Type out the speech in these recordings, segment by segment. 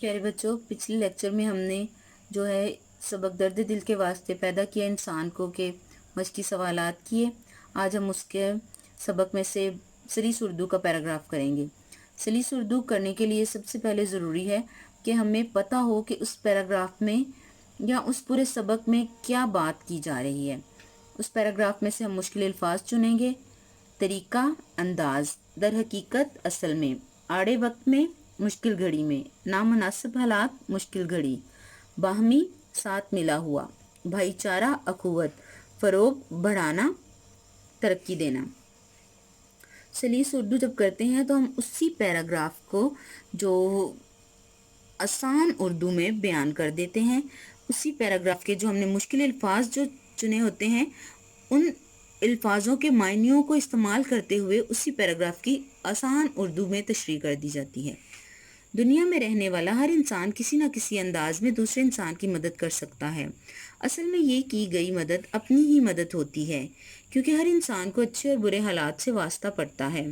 پیارے بچوں، پچھلے لیکچر میں ہم نے جو ہے سبق درد دل کے واسطے پیدا کیا انسان کو کہ مشقی سوالات کیے۔ آج ہم اس کے سبق میں سے سلیس اردو کا پیراگراف کریں گے۔ سلیس اردو کرنے کے لیے سب سے پہلے ضروری ہے کہ ہمیں پتہ ہو کہ اس پیراگراف میں یا اس پورے سبق میں کیا بات کی جا رہی ہے۔ اس پیراگراف میں سے ہم مشکل الفاظ چنیں گے۔ طریقہ، انداز، در حقیقت، اصل میں، آڑے وقت میں، مشکل گھڑی میں، نامناسب حالات، مشکل گھڑی، باہمی، ساتھ ملا ہوا، بھائی چارہ، اخوت، فروغ، بڑھانا، ترقی دینا۔ سلیس اردو جب کرتے ہیں تو ہم اسی پیراگراف کو جو آسان اردو میں بیان کر دیتے ہیں، اسی پیراگراف کے جو ہم نے مشکل الفاظ جو چنے ہوتے ہیں ان الفاظوں کے معنیوں کو استعمال کرتے ہوئے اسی پیراگراف کی آسان اردو میں تشریح کر دی جاتی ہے۔ دنیا میں رہنے والا ہر انسان کسی نہ کسی انداز میں دوسرے انسان کی مدد کر سکتا ہے۔ اصل میں یہ کی گئی مدد اپنی ہی مدد ہوتی ہے، کیونکہ ہر انسان کو اچھے اور برے حالات سے واسطہ پڑتا ہے۔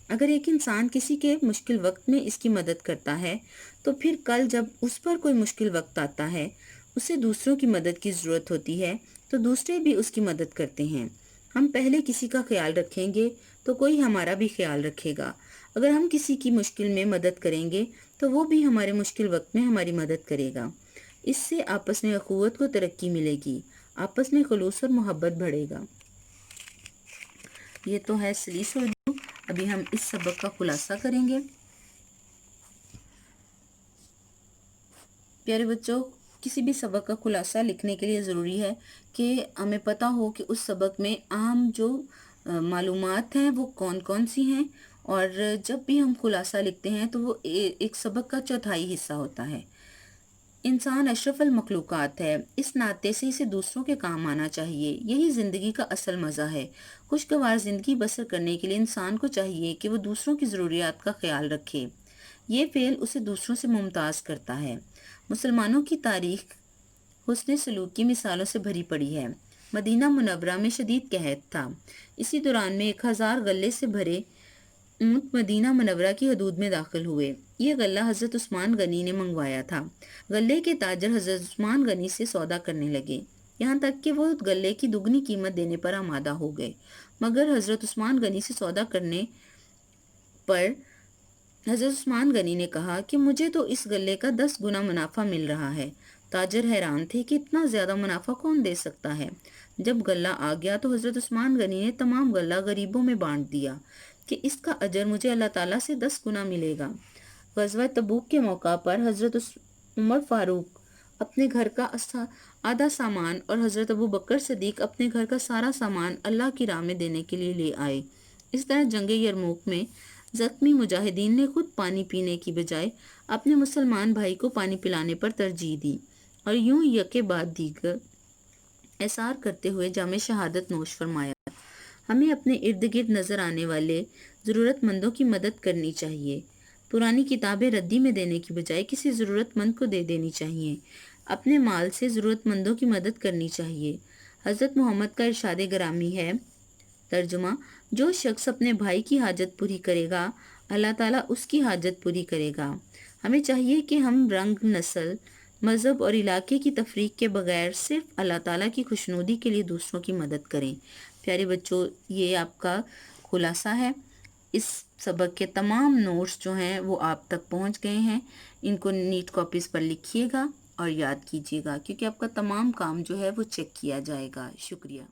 اگر ایک انسان کسی کے مشکل وقت میں اس کی مدد کرتا ہے تو پھر کل جب اس پر کوئی مشکل وقت آتا ہے، اسے دوسروں کی مدد کی ضرورت ہوتی ہے تو دوسرے بھی اس کی مدد کرتے ہیں۔ ہم پہلے کسی کا خیال رکھیں گے تو کوئی ہمارا بھی خیال رکھے گا۔ اگر ہم کسی کی مشکل میں مدد کریں گے تو وہ بھی ہمارے مشکل وقت میں ہماری مدد کرے گا۔ اس سے آپس میں اخوت کو ترقی ملے گی، آپس میں خلوص اور محبت بڑھے گا۔ یہ تو ہے سلیس اردو۔ ابھی ہم اس سبق کا خلاصہ کریں گے۔ پیارے بچوں، کسی بھی سبق کا خلاصہ لکھنے کے لیے ضروری ہے کہ ہمیں پتہ ہو کہ اس سبق میں عام جو معلومات ہیں وہ کون کون سی ہیں، اور جب بھی ہم خلاصہ لکھتے ہیں تو وہ ایک سبق کا چوتھائی حصہ ہوتا ہے۔ انسان اشرف المخلوقات ہے، اس ناطے سے اسے دوسروں کے کام آنا چاہیے۔ یہی زندگی کا اصل مزہ ہے۔ خوشگوار زندگی بسر کرنے کے لیے انسان کو چاہیے کہ وہ دوسروں کی ضروریات کا خیال رکھے۔ یہ فعل اسے دوسروں سے ممتاز کرتا ہے۔ مسلمانوں کی تاریخ حسن سلوک کی مثالوں سے بھری پڑی ہے۔ مدینہ منورہ میں شدید قحط تھا۔ اسی دوران میں 1000 غلے سے بھرے اونٹ مدینہ منورہ کی حدود میں داخل ہوئے۔ یہ غلہ حضرت عثمان غنی نے منگوایا تھا۔ غلے کے تاجر حضرت عثمان غنی سے سودا کرنے لگے، یہاں تک کہ وہ غلے کی دگنی قیمت دینے پر آمادہ ہو گئے، مگر حضرت عثمان غنی سے سودا کرنے پر حضرت عثمان غنی نے کہا کہ مجھے تو اس غلے کا 10 گنا منافع مل رہا ہے۔ تاجر حیران تھے کہ اتنا زیادہ منافع کون دے سکتا ہے۔ جب غلہ آ گیا تو حضرت عثمان غنی نے تمام غلہ غریبوں میں بانٹ دیا کہ اس کا اجر مجھے اللہ تعالیٰ سے 10 گنا ملے گا۔ غزوہ تبوک کے موقع پر حضرت عمر فاروق اپنے گھر کا آدھا سامان اور حضرت ابو بکر صدیق اپنے گھر کا سارا سامان اللہ کی راہ میں دینے کے لیے لے آئے۔ اس طرح جنگ یرموک میں زخمی مجاہدین نے خود پانی پینے کی بجائے اپنے مسلمان بھائی کو پانی پلانے پر ترجیح دی، اور یوں یکے بعد دیگر احسار کرتے ہوئے جام شہادت نوش فرمایا۔ ہمیں اپنے ارد گرد نظر آنے والے ضرورت مندوں کی مدد کرنی چاہیے۔ پرانی کتابیں ردی میں دینے کی بجائے کسی ضرورت مند کو دے دینی چاہیے۔ اپنے مال سے ضرورت مندوں کی مدد کرنی چاہیے۔ حضرت محمد کا ارشاد گرامی ہے، ترجمہ: جو شخص اپنے بھائی کی حاجت پوری کرے گا، اللہ تعالیٰ اس کی حاجت پوری کرے گا۔ ہمیں چاہیے کہ ہم رنگ، نسل، مذہب اور علاقے کی تفریق کے بغیر صرف اللہ تعالیٰ کی خوشنودی کے لیے دوسروں کی مدد کریں۔ پیارے بچوں، یہ آپ کا خلاصہ ہے۔ اس سبق کے تمام نوٹس جو ہیں وہ آپ تک پہنچ گئے ہیں۔ ان کو نیٹ کاپیز پر لکھیے گا اور یاد کیجیے گا، کیونکہ آپ کا تمام کام جو ہے وہ چیک کیا جائے گا۔ شکریہ۔